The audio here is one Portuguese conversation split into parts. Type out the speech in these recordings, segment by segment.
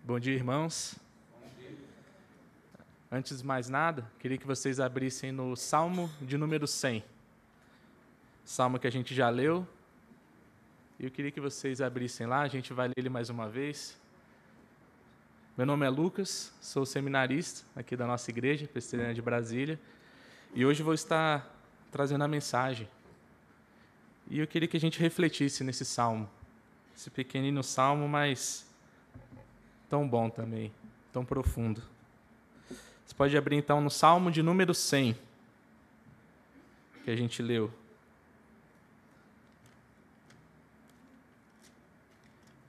Bom dia, irmãos. Antes de mais nada, queria que vocês abrissem no Salmo de número 100. Salmo que a gente já leu. E eu queria que vocês abrissem lá, a gente vai ler ele mais uma vez. Meu nome é Lucas, sou seminarista aqui da nossa igreja, presbiteriana de Brasília. E hoje vou estar trazendo a mensagem. E eu queria que a gente refletisse nesse salmo. Esse pequenino salmo, mas tão bom também, tão profundo. Você pode abrir então no Salmo de número 100, que a gente leu.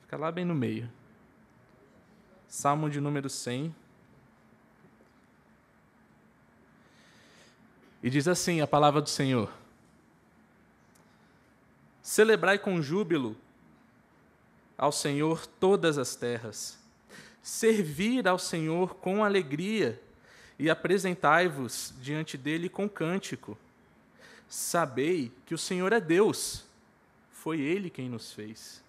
Fica lá bem no meio. Salmo de número 100. E diz assim a palavra do Senhor: Celebrai com júbilo ao Senhor todas as terras. Servir ao Senhor com alegria e apresentai-vos diante dele com cântico. Sabei que o Senhor é Deus, foi Ele quem nos fez.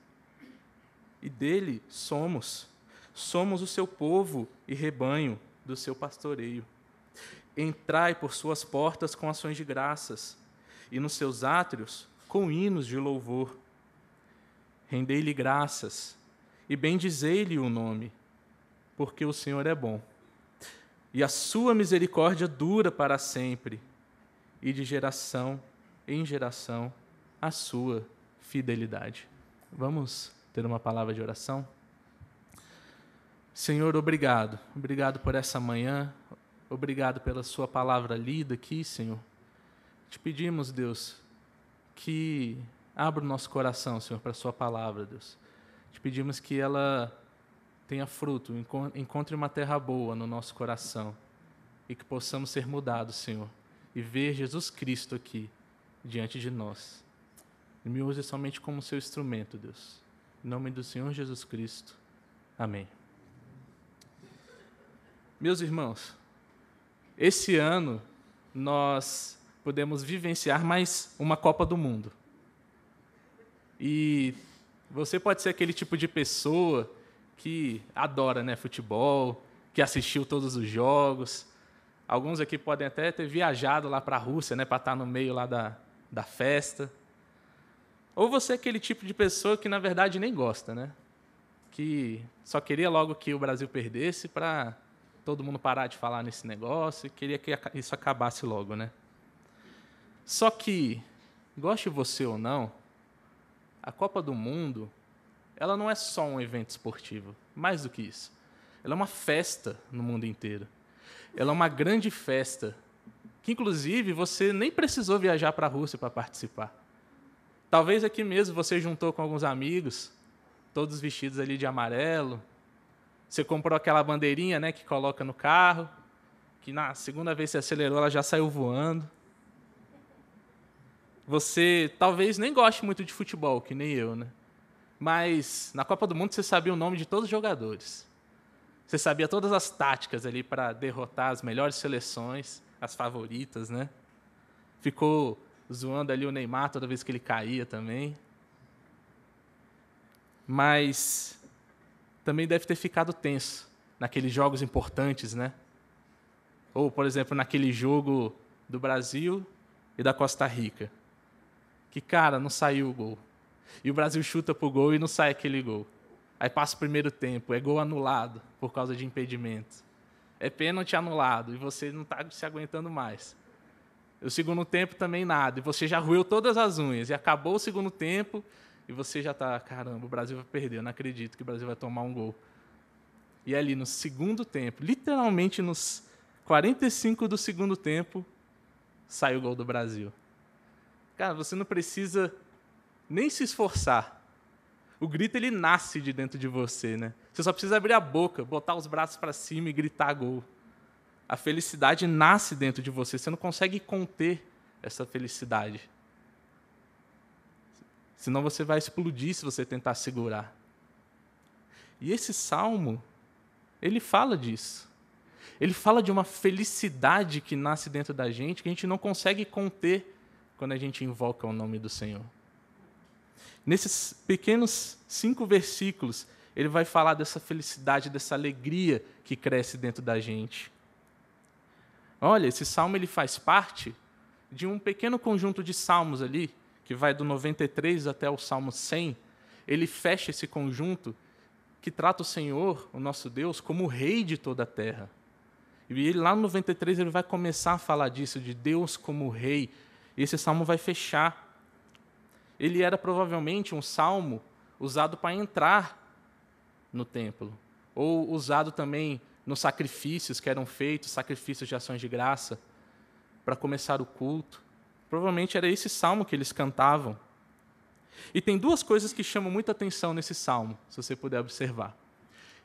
E dele somos o seu povo e rebanho do seu pastoreio. Entrai por suas portas com ações de graças, e nos seus átrios com hinos de louvor. Rendei-lhe graças, e bendizei-lhe o nome, porque o Senhor é bom, e a sua misericórdia dura para sempre, e de geração em geração a sua fidelidade. Vamos ter uma palavra de oração? Senhor, obrigado. Obrigado por essa manhã, obrigado pela sua palavra lida aqui, Senhor. Te pedimos, Deus, que abra o nosso coração, Senhor, para a sua palavra, Deus. Te pedimos que ela tenha fruto, encontre uma terra boa no nosso coração e que possamos ser mudados, Senhor, e ver Jesus Cristo aqui, diante de nós. E me use somente como seu instrumento, Deus. Em nome do Senhor Jesus Cristo. Amém. Meus irmãos, esse ano nós podemos vivenciar mais uma Copa do Mundo. E você pode ser aquele tipo de pessoa que adora, né, futebol, que assistiu todos os jogos. Alguns aqui podem até ter viajado lá para a Rússia, né, para estar no meio lá da festa. Ou você é aquele tipo de pessoa que, na verdade, nem gosta, né? Que só queria logo que o Brasil perdesse para todo mundo parar de falar nesse negócio e queria que isso acabasse logo, né? Só que, goste você ou não, a Copa do Mundo, ela não é só um evento esportivo, mais do que isso. Ela é uma festa no mundo inteiro. Ela é uma grande festa, que inclusive você nem precisou viajar para a Rússia para participar. Talvez aqui mesmo você juntou com alguns amigos, todos vestidos ali de amarelo. Você comprou aquela bandeirinha, né, que coloca no carro, que na segunda vez que você acelerou, ela já saiu voando. Você talvez nem goste muito de futebol, que nem eu, né? Mas na Copa do Mundo você sabia o nome de todos os jogadores. Você sabia todas as táticas ali para derrotar as melhores seleções, as favoritas, né? Ficou zoando ali o Neymar toda vez que ele caía também. Mas também deve ter ficado tenso naqueles jogos importantes, né? Ou, por exemplo, naquele jogo do Brasil e da Costa Rica. Que, cara, não saiu o gol. E o Brasil chuta pro gol e não sai aquele gol. Aí passa o primeiro tempo, é gol anulado por causa de impedimento. É pênalti anulado e você não está se aguentando mais. O segundo tempo também nada, e você já roeu todas as unhas. E acabou o segundo tempo e você já está, caramba, o Brasil vai perder, eu não acredito que o Brasil vai tomar um gol. E ali no segundo tempo, literalmente nos 45 do segundo tempo, sai o gol do Brasil. Cara, você não precisa nem se esforçar. O grito, ele nasce de dentro de você, né? Você só precisa abrir a boca, botar os braços para cima e gritar gol. A felicidade nasce dentro de você. Você não consegue conter essa felicidade. Senão você vai explodir se você tentar segurar. E esse salmo, ele fala disso. Ele fala de uma felicidade que nasce dentro da gente, que a gente não consegue conter quando a gente invoca o nome do Senhor. Nesses pequenos 5 versículos, ele vai falar dessa felicidade, dessa alegria que cresce dentro da gente. Olha, esse salmo ele faz parte de um pequeno conjunto de salmos ali, que vai do 93 até o Salmo 100. Ele fecha esse conjunto que trata o Senhor, o nosso Deus, como o rei de toda a terra. E ele, lá no 93 ele vai começar a falar disso, de Deus como rei. E esse salmo vai fechar. Ele era provavelmente um salmo usado para entrar no templo, ou usado também nos sacrifícios que eram feitos, sacrifícios de ações de graça, para começar o culto. Provavelmente era esse salmo que eles cantavam. E tem duas coisas que chamam muita atenção nesse salmo, se você puder observar.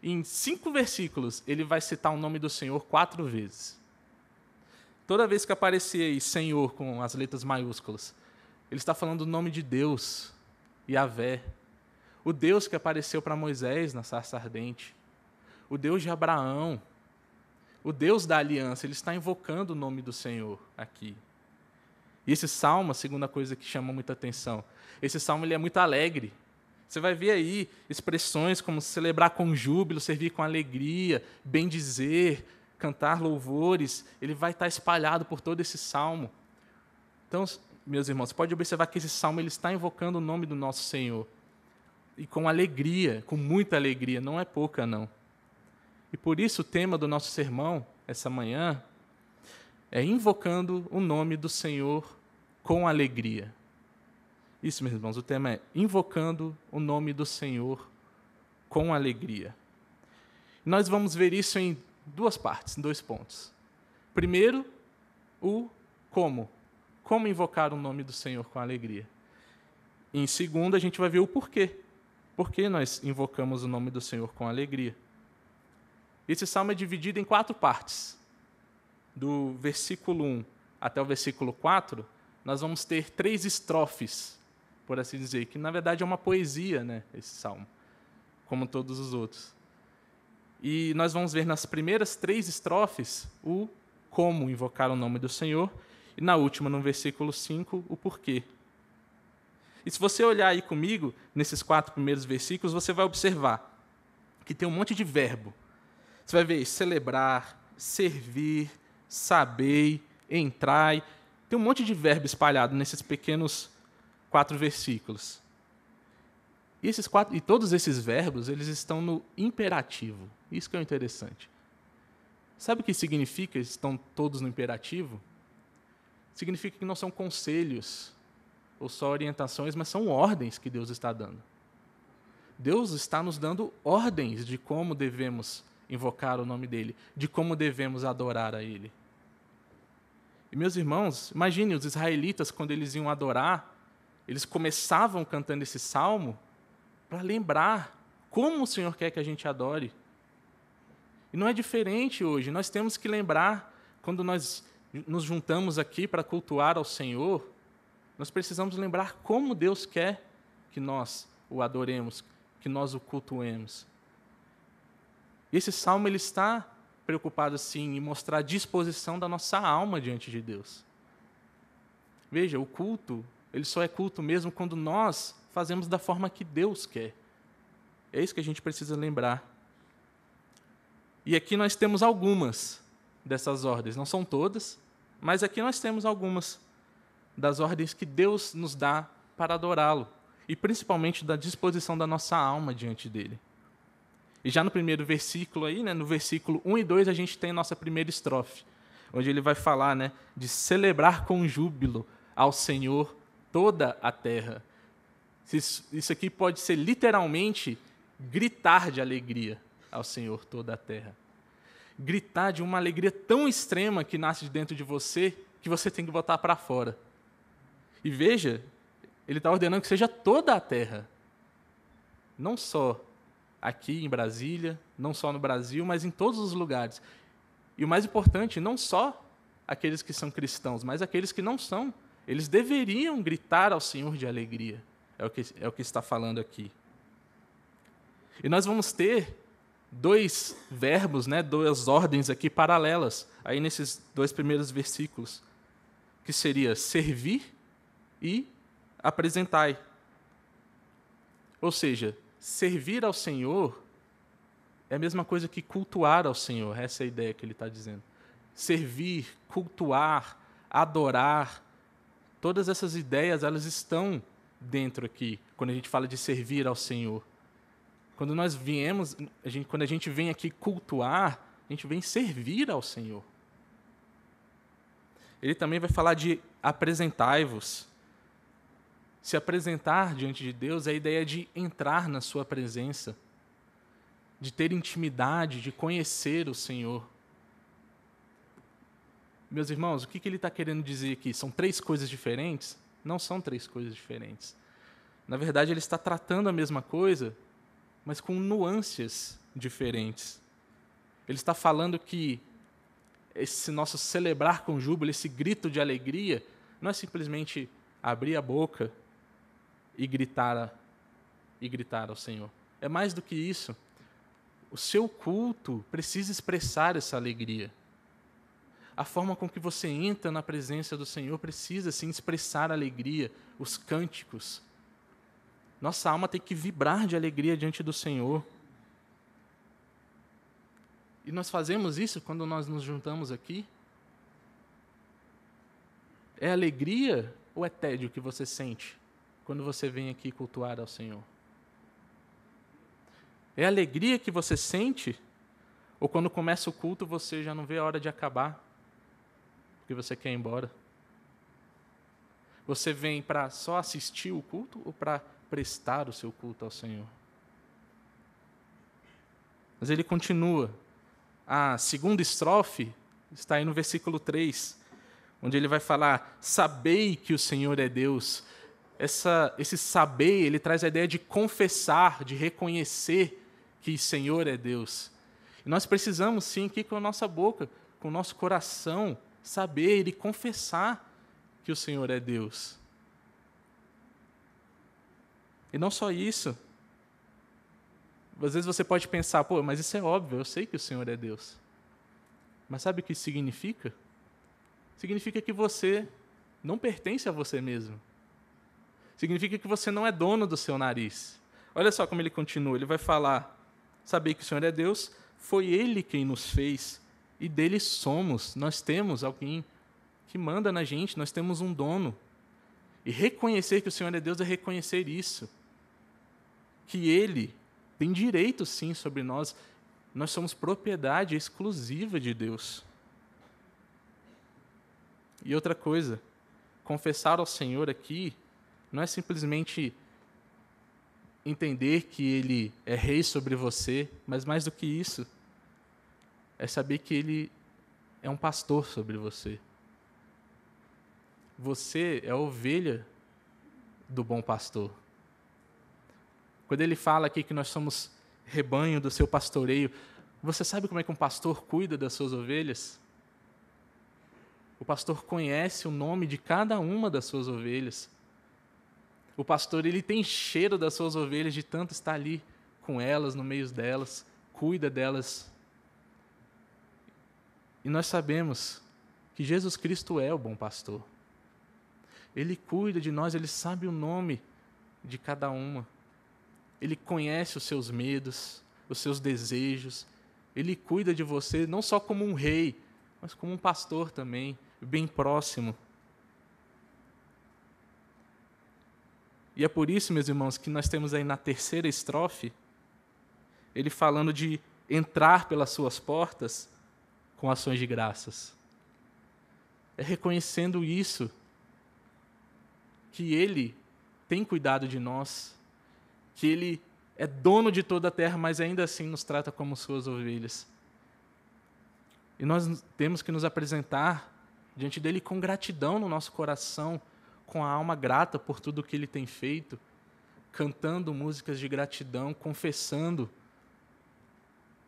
Em 5 versículos, ele vai citar o nome do Senhor 4 vezes. Toda vez que aparecer aí Senhor com as letras maiúsculas, ele está falando do nome de Deus, Yahvé, o Deus que apareceu para Moisés na sarça ardente, o Deus de Abraão, o Deus da aliança. Ele está invocando o nome do Senhor aqui. E esse salmo, a segunda coisa que chama muita atenção, esse salmo ele é muito alegre. Você vai ver aí expressões como celebrar com júbilo, servir com alegria, bendizer, cantar louvores. Ele vai estar espalhado por todo esse salmo. Então, meus irmãos, você pode observar que esse salmo ele está invocando o nome do nosso Senhor. E com alegria, com muita alegria, não é pouca, não. E por isso o tema do nosso sermão, essa manhã, é invocando o nome do Senhor com alegria. Isso, meus irmãos, o tema é invocando o nome do Senhor com alegria. Nós vamos ver isso em 2 partes, em 2 pontos. Primeiro, o como. Como invocar o nome do Senhor com alegria. E em segundo, a gente vai ver o porquê. Por que nós invocamos o nome do Senhor com alegria? Esse salmo é dividido em 4 partes. Do versículo 1 até o versículo 4, nós vamos ter 3 estrofes, por assim dizer, que na verdade é uma poesia, né, esse salmo, como todos os outros. E nós vamos ver nas primeiras 3 estrofes o como invocar o nome do Senhor, e na última, no versículo 5, o porquê. E se você olhar aí comigo, nesses 4 primeiros versículos, você vai observar que tem um monte de verbo. Você vai ver celebrar, servir, sabei, entrai. Tem um monte de verbo espalhado nesses pequenos 4 versículos. E todos esses verbos, eles estão no imperativo. Isso que é interessante. Sabe o que significa estão todos no imperativo? Significa que não são conselhos ou só orientações, mas são ordens que Deus está dando. Deus está nos dando ordens de como devemos invocar o nome dele, de como devemos adorar a ele. E, meus irmãos, imagine os israelitas, quando eles iam adorar, eles começavam cantando esse salmo para lembrar como o Senhor quer que a gente adore. E não é diferente hoje. Nós temos que lembrar, quando nós nos juntamos aqui para cultuar ao Senhor, nós precisamos lembrar como Deus quer que nós o adoremos, que nós o cultuemos. E esse salmo ele está preocupado, sim, em mostrar a disposição da nossa alma diante de Deus. Veja, o culto, ele só é culto mesmo quando nós fazemos da forma que Deus quer. É isso que a gente precisa lembrar. E aqui nós temos algumas dessas ordens, não são todas, mas aqui nós temos algumas das ordens que Deus nos dá para adorá-lo, e principalmente da disposição da nossa alma diante dele. E já no primeiro versículo, aí, né, no versículo 1 e 2, a gente tem a nossa primeira estrofe, onde ele vai falar, né, de celebrar com júbilo ao Senhor toda a terra. Isso aqui pode ser literalmente gritar de alegria ao Senhor toda a terra. Gritar de uma alegria tão extrema que nasce de dentro de você, que você tem que botar para fora. E veja, ele está ordenando que seja toda a terra. Não só aqui em Brasília, não só no Brasil, mas em todos os lugares. E o mais importante, não só aqueles que são cristãos, mas aqueles que não são. Eles deveriam gritar ao Senhor de alegria. É o que está falando aqui. E nós vamos ter 2 verbos, né, 2 ordens aqui paralelas, aí nesses 2 primeiros versículos, que seria servir e apresentai. Ou seja, servir ao Senhor é a mesma coisa que cultuar ao Senhor, essa é a ideia que ele está dizendo. Servir, cultuar, adorar, todas essas ideias, elas estão dentro aqui, quando a gente fala de servir ao Senhor. Quando nós viemos, quando a gente vem aqui cultuar, a gente vem servir ao Senhor. Ele também vai falar de apresentai-vos. Se apresentar diante de Deus é a ideia de entrar na sua presença, de ter intimidade, de conhecer o Senhor. Meus irmãos, o que ele está querendo dizer aqui? São 3 coisas diferentes? Não são 3 coisas diferentes. Na verdade, ele está tratando a mesma coisa, mas com nuances diferentes. Ele está falando que esse nosso celebrar com júbilo, esse grito de alegria, não é simplesmente abrir a boca e gritar ao Senhor. É mais do que isso. O seu culto precisa expressar essa alegria. A forma com que você entra na presença do Senhor precisa, sim, expressar a alegria, os cânticos. Nossa alma tem que vibrar de alegria diante do Senhor. E nós fazemos isso quando nós nos juntamos aqui? É alegria ou é tédio que você sente quando você vem aqui cultuar ao Senhor? É alegria que você sente? Ou quando começa o culto você já não vê a hora de acabar? Porque você quer ir embora? Você vem para só assistir o culto ou para prestar o seu culto ao Senhor? Mas ele continua. A segunda estrofe está aí no versículo 3, onde ele vai falar: sabei que o Senhor é Deus. Esse saber, ele traz a ideia de confessar, de reconhecer que o Senhor é Deus. E nós precisamos, sim, aqui com a nossa boca, com o nosso coração, saber e confessar que o Senhor é Deus. E não só isso. Às vezes você pode pensar, mas isso é óbvio, eu sei que o Senhor é Deus. Mas sabe o que isso significa? Significa que você não pertence a você mesmo. Significa que você não é dono do seu nariz. Olha só como ele continua, ele vai falar: saber que o Senhor é Deus, foi Ele quem nos fez, e dele somos. Nós temos alguém que manda na gente, nós temos um dono. E reconhecer que o Senhor é Deus é reconhecer isso. Que Ele tem direito, sim, sobre nós. Nós somos propriedade exclusiva de Deus. E outra coisa, confessar ao Senhor aqui não é simplesmente entender que Ele é rei sobre você, mas mais do que isso, é saber que Ele é um pastor sobre você. Você é a ovelha do bom pastor. Quando ele fala aqui que nós somos rebanho do seu pastoreio, você sabe como é que um pastor cuida das suas ovelhas? O pastor conhece o nome de cada uma das suas ovelhas. O pastor, ele tem cheiro das suas ovelhas de tanto estar ali com elas, no meio delas, cuida delas. E nós sabemos que Jesus Cristo é o bom pastor. Ele cuida de nós, Ele sabe o nome de cada uma. Ele conhece os seus medos, os seus desejos. Ele cuida de você não só como um rei, mas como um pastor também, bem próximo. E é por isso, meus irmãos, que nós temos aí na terceira estrofe, ele falando de entrar pelas suas portas com ações de graças. É reconhecendo isso, que Ele tem cuidado de nós, que Ele é dono de toda a terra, mas ainda assim nos trata como suas ovelhas. E nós temos que nos apresentar diante dEle com gratidão no nosso coração, com a alma grata por tudo que Ele tem feito, cantando músicas de gratidão, confessando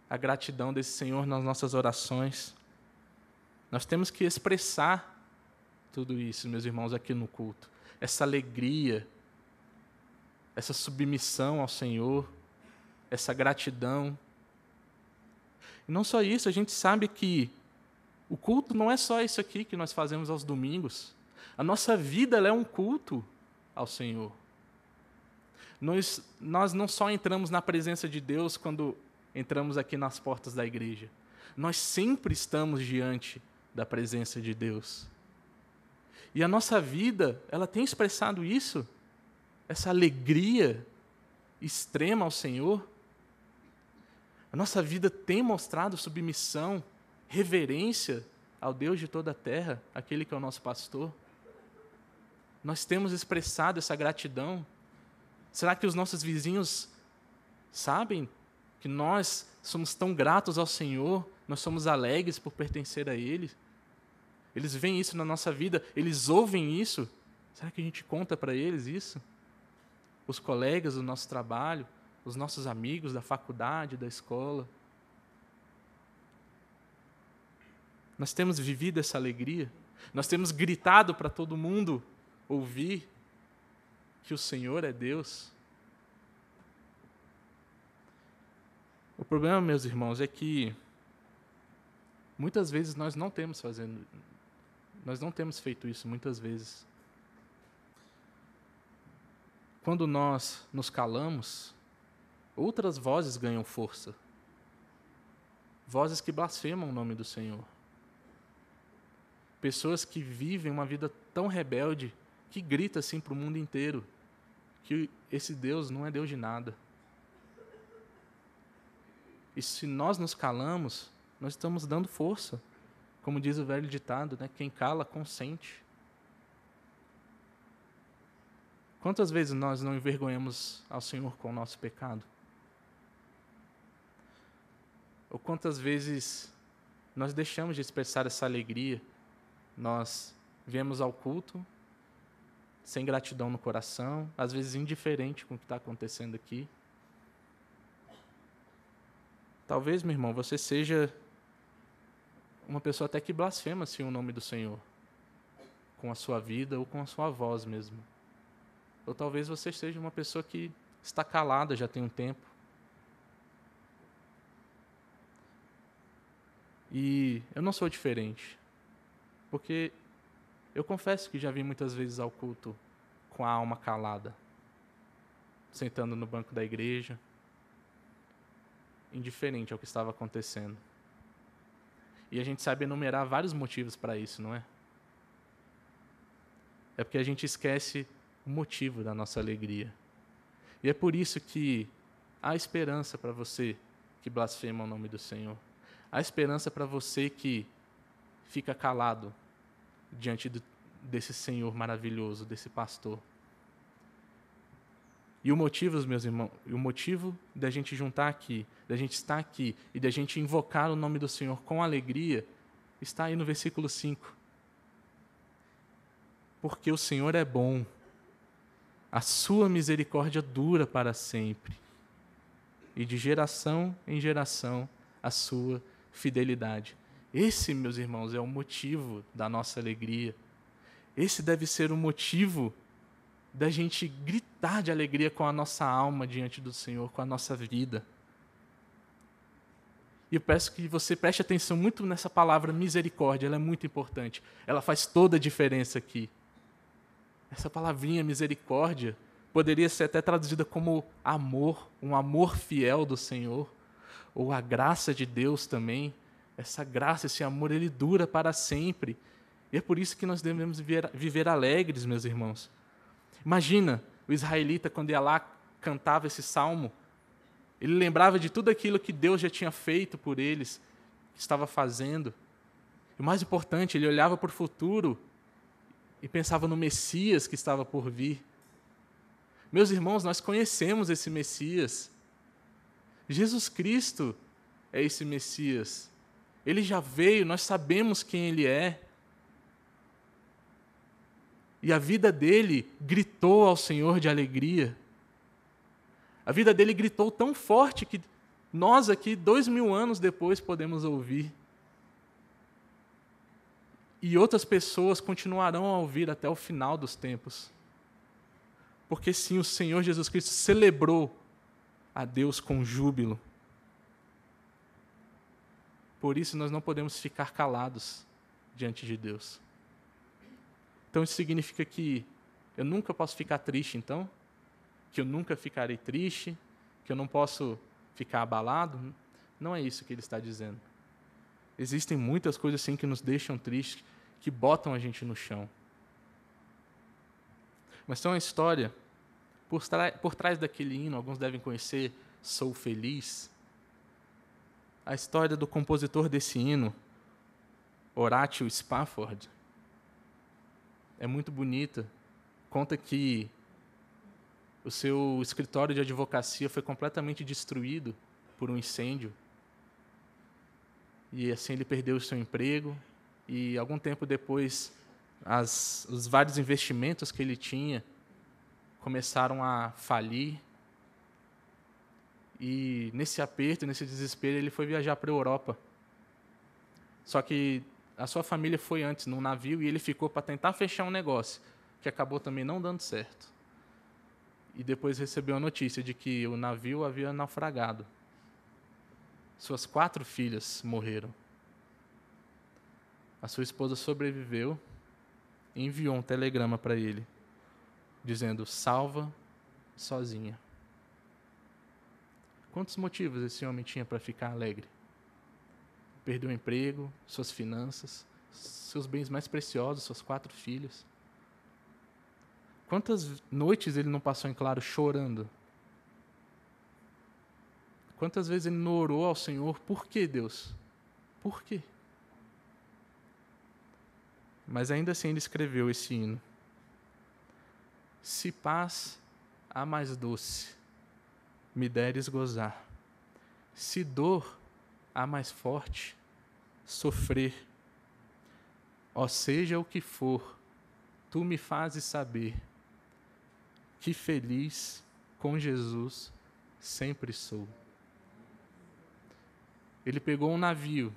a gratidão desse Senhor nas nossas orações. Nós temos que expressar tudo isso, meus irmãos, aqui no culto. Essa alegria, essa submissão ao Senhor, essa gratidão. E não só isso, a gente sabe que o culto não é só isso aqui que nós fazemos aos domingos. A nossa vida, ela é um culto ao Senhor. Nós não só entramos na presença de Deus quando entramos aqui nas portas da igreja. Nós sempre estamos diante da presença de Deus. E a nossa vida, ela tem expressado isso, essa alegria extrema ao Senhor. A nossa vida tem mostrado submissão, reverência ao Deus de toda a terra, aquele que é o nosso pastor. Nós temos expressado essa gratidão. Será que os nossos vizinhos sabem que nós somos tão gratos ao Senhor, nós somos alegres por pertencer a Ele? Eles veem isso na nossa vida, eles ouvem isso. Será que a gente conta para eles isso? Os colegas do nosso trabalho, os nossos amigos da faculdade, da escola. Nós temos vivido essa alegria, nós temos gritado para todo mundo ouvir que o Senhor é Deus. O problema, meus irmãos, é que muitas vezes nós não temos feito isso, muitas vezes. Quando nós nos calamos, outras vozes ganham força. Vozes que blasfemam o nome do Senhor. Pessoas que vivem uma vida tão rebelde que grita assim para o mundo inteiro que esse Deus não é Deus de nada. E se nós nos calamos, nós estamos dando força. Como diz o velho ditado, né? Quem cala, consente. Quantas vezes nós não envergonhamos ao Senhor com o nosso pecado? Ou quantas vezes nós deixamos de expressar essa alegria? Nós viemos ao culto sem gratidão no coração, às vezes indiferente com o que está acontecendo aqui. Talvez, meu irmão, você seja uma pessoa até que blasfema assim, o nome do Senhor, com a sua vida ou com a sua voz mesmo. Ou talvez você seja uma pessoa que está calada já tem um tempo. E eu não sou diferente, porque eu confesso que já vim muitas vezes ao culto com a alma calada, sentando no banco da igreja, indiferente ao que estava acontecendo. E a gente sabe enumerar vários motivos para isso, não é? É porque a gente esquece o motivo da nossa alegria. E é por isso que há esperança para você que blasfema o nome do Senhor. Há esperança para você que fica calado diante desse Senhor maravilhoso, desse pastor. E o motivo, meus irmãos, o motivo da gente juntar aqui, da gente estar aqui e da gente invocar o nome do Senhor com alegria, está aí no versículo 5. Porque o Senhor é bom, a sua misericórdia dura para sempre, e de geração em geração a sua fidelidade. Esse, meus irmãos, é o motivo da nossa alegria. Esse deve ser o motivo da gente gritar de alegria com a nossa alma diante do Senhor, com a nossa vida. E eu peço que você preste atenção muito nessa palavra misericórdia, ela é muito importante. Ela faz toda a diferença aqui. Essa palavrinha misericórdia poderia ser até traduzida como amor, um amor fiel do Senhor, ou a graça de Deus também. Essa graça, esse amor, ele dura para sempre. E é por isso que nós devemos viver alegres, meus irmãos. Imagina o israelita, quando ia lá, cantava esse salmo, ele lembrava de tudo aquilo que Deus já tinha feito por eles, que estava fazendo. E o mais importante, ele olhava para o futuro e pensava no Messias que estava por vir. Meus irmãos, nós conhecemos esse Messias. Jesus Cristo é esse Messias. Ele já veio, nós sabemos quem Ele é. E a vida dele gritou ao Senhor de alegria. A vida dele gritou tão forte que nós aqui, 2000 anos depois, podemos ouvir. E outras pessoas continuarão a ouvir até o final dos tempos. Porque sim, o Senhor Jesus Cristo celebrou a Deus com júbilo. Por isso nós não podemos ficar calados diante de Deus. Então isso significa que eu nunca posso ficar triste, então? Que eu nunca ficarei triste? Que eu não posso ficar abalado? Não é isso que ele está dizendo. Existem muitas coisas assim que nos deixam tristes, que botam a gente no chão. Mas tem uma história, por trás daquele hino, alguns devem conhecer, Sou Feliz. A história do compositor desse hino, Horatio Spafford, é muito bonita. Conta que o seu escritório de advocacia foi completamente destruído por um incêndio. E assim ele perdeu o seu emprego. E algum tempo depois, os vários investimentos que ele tinha começaram a falir. E nesse aperto, nesse desespero, ele foi viajar para a Europa. Só que a sua família foi antes num navio e ele ficou para tentar fechar um negócio, que acabou também não dando certo. E depois recebeu a notícia de que o navio havia naufragado. Suas 4 filhas morreram. A sua esposa sobreviveu e enviou um telegrama para ele, dizendo, salva sozinha. Quantos motivos esse homem tinha para ficar alegre? Perdeu o emprego, suas finanças, seus bens mais preciosos, suas 4 filhas. Quantas noites ele não passou em claro chorando? Quantas vezes ele não orou ao Senhor? Por que, Deus? Por quê? Mas ainda assim ele escreveu esse hino. Se paz há mais doce, me deres gozar. Se dor há mais forte, sofrer. Ó seja o que for, tu me fazes saber que feliz com Jesus sempre sou. Ele pegou um navio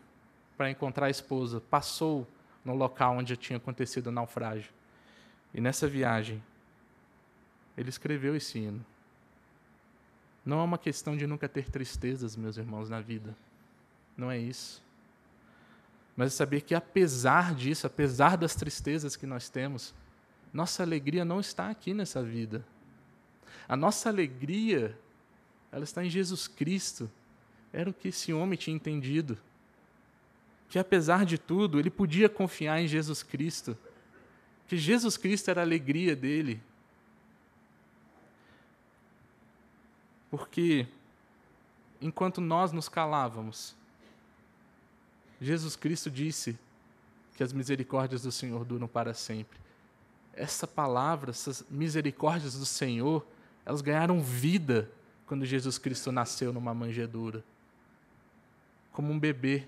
para encontrar a esposa, passou no local onde tinha acontecido o naufrágio. E nessa viagem, ele escreveu esse hino. Não é uma questão de nunca ter tristezas, meus irmãos, na vida. Não é isso. Mas é saber que apesar disso, apesar das tristezas que nós temos, nossa alegria não está aqui nessa vida. A nossa alegria, ela está em Jesus Cristo. Era o que esse homem tinha entendido. Que apesar de tudo, ele podia confiar em Jesus Cristo. Que Jesus Cristo era a alegria dele. Porque, enquanto nós nos calávamos, Jesus Cristo disse que as misericórdias do Senhor duram para sempre. Essa palavra, essas misericórdias do Senhor, elas ganharam vida quando Jesus Cristo nasceu numa manjedoura. Como um bebê,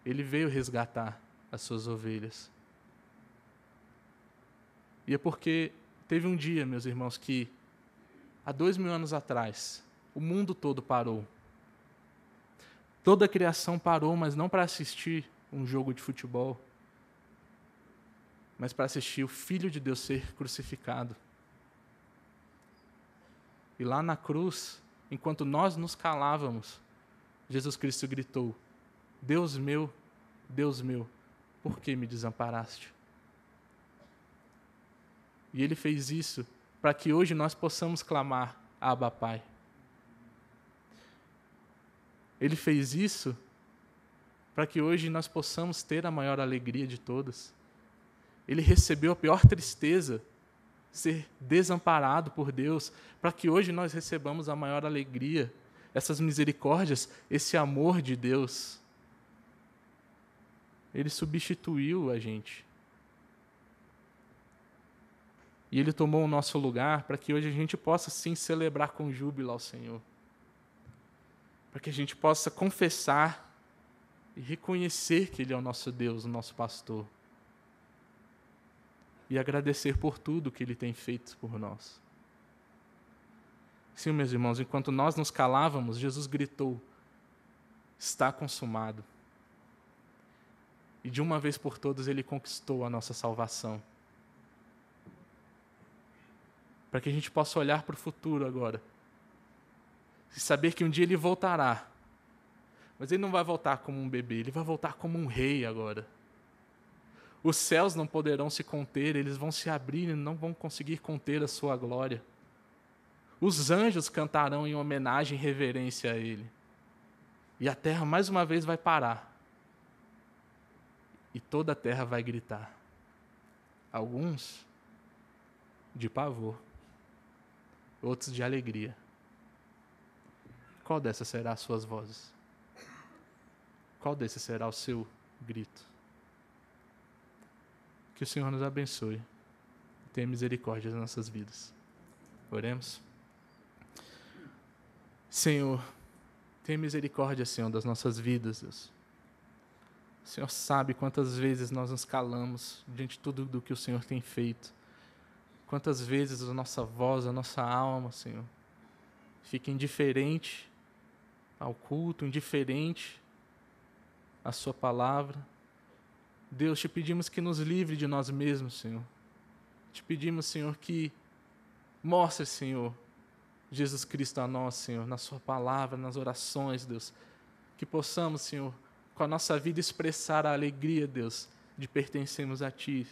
ele veio resgatar as suas ovelhas. E é porque teve um dia, meus irmãos, que há 2000 anos atrás, o mundo todo parou. Toda a criação parou, mas não para assistir um jogo de futebol, mas para assistir o Filho de Deus ser crucificado. E lá na cruz, enquanto nós nos calávamos, Jesus Cristo gritou, Deus meu, por que me desamparaste? E Ele fez isso para que hoje nós possamos clamar, Abba, Pai. Ele fez isso para que hoje nós possamos ter a maior alegria de todas. Ele recebeu a pior tristeza, ser desamparado por Deus, para que hoje nós recebamos a maior alegria, essas misericórdias, esse amor de Deus. Ele substituiu a gente. E Ele tomou o nosso lugar para que hoje a gente possa sim celebrar com júbilo ao Senhor. Para que a gente possa confessar e reconhecer que Ele é o nosso Deus, o nosso pastor. E agradecer por tudo que Ele tem feito por nós. Sim, meus irmãos, enquanto nós nos calávamos, Jesus gritou, está consumado. E de uma vez por todas Ele conquistou a nossa salvação. Para que a gente possa olhar para o futuro agora. E saber que um dia Ele voltará. Mas Ele não vai voltar como um bebê, Ele vai voltar como um rei agora. Os céus não poderão se conter, eles vão se abrir e não vão conseguir conter a sua glória. Os anjos cantarão em homenagem e reverência a Ele. E a terra mais uma vez vai parar. E toda a terra vai gritar. Alguns de pavor, outros de alegria. Qual dessas será as suas vozes? Qual desses será o seu grito? Que o Senhor nos abençoe. Tenha misericórdia das nossas vidas. Oremos. Senhor, tenha misericórdia, Senhor, das nossas vidas, Deus. O Senhor sabe quantas vezes nós nos calamos diante de tudo do que o Senhor tem feito. Quantas vezes a nossa voz, a nossa alma, Senhor, fica indiferente ao culto, indiferente à sua palavra. Deus, te pedimos que nos livre de nós mesmos, Senhor. Te pedimos, Senhor, que mostre, Senhor, Jesus Cristo a nós, Senhor, na sua palavra, nas orações, Deus. Que possamos, Senhor, com a nossa vida expressar a alegria, Deus, de pertencermos a Ti.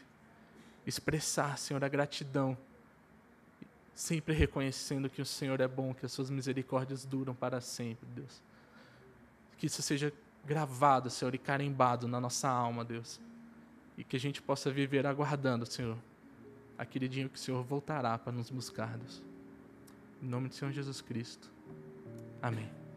Expressar, Senhor, a gratidão, sempre reconhecendo que o Senhor é bom, que as suas misericórdias duram para sempre, Deus. Que isso seja gravado, Senhor, e carimbado na nossa alma, Deus. E que a gente possa viver aguardando, Senhor, aquele dia que o Senhor voltará para nos buscar, Deus. Em nome do Senhor Jesus Cristo. Amém.